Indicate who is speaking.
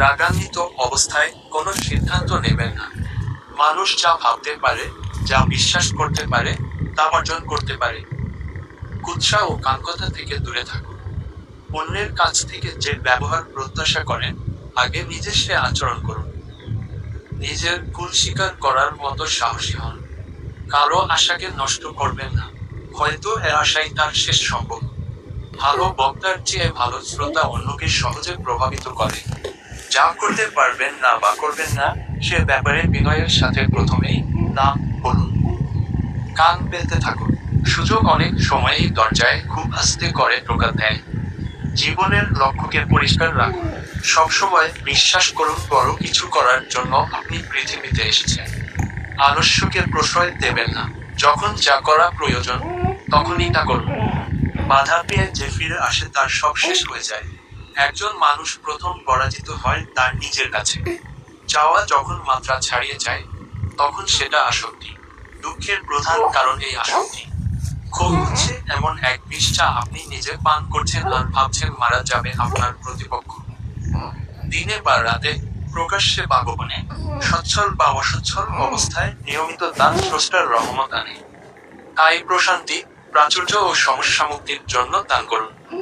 Speaker 1: রাগান্বিত অবস্থায় কোনো সিদ্ধান্ত নেবেন না। মানুষ যা ভাবতে পারে, যা বিশ্বাস করতে পারে, তা অর্জন করতে পারে। কুৎসা ও কাঙ্ক্ষতা থেকে দূরে থাকুন। অন্যের কাছ থেকে যে ব্যবহার প্রত্যাশা করেন, আগে নিজে সে আচরণ করুন। নিজের ভুল স্বীকার করার মতো সাহসী হন। কারো আশাকে নষ্ট করবেন না। হয়তো এ আশাই তার শেষ সম্পর্ক। ভালো বক্তার চেয়ে ভালো শ্রোতা অন্যকে সহজে প্রভাবিত করে। যা করতে পারবেন না বা করবেন না, সে ব্যাপারে বিনয়ের সাথে প্রথমেই না বলুন। কান পেতে থাকুন। সুযোগ অনেক সময়ই দরজায় খুব আস্তে করে টোকা দেয়। জীবনের লক্ষ্যকে পরিষ্কার রাখুন। সবসময় বিশ্বাস করুন বড় কিছু করার জন্য আপনি পৃথিবীতে এসেছেন। আলস্যকে প্রশ্রয় দেবেন না। যখন যা করা প্রয়োজন, তখনই তা করুন। বাধা পেয়ে যে ফিরে আসে তার সব শেষ হয়ে যায়। একজন মানুষ প্রথম পরাজিত হয় তার নিজের কাছে। চাওয়া যখন মাত্রা ছাড়িয়ে যায়, তখন সেটা আসক্তি। দুঃখের প্রধান কারণ এই আসক্তি। ক্ষোভ হচ্ছে এমন এক বিষ যা আপনি নিজে পান করছেন আর ভাবছেন মারা যাবে আপনার প্রতিপক্ষ। দিনে বা রাতে, প্রকাশ্যে বা গোপনে, সচ্ছল বা অসচ্ছল অবস্থায় নিয়মিত দান স্রষ্টার রহমত আনে। তাই প্রশান্তি, প্রাচুর্য ও সমস্যা মুক্তির জন্য দান করুন।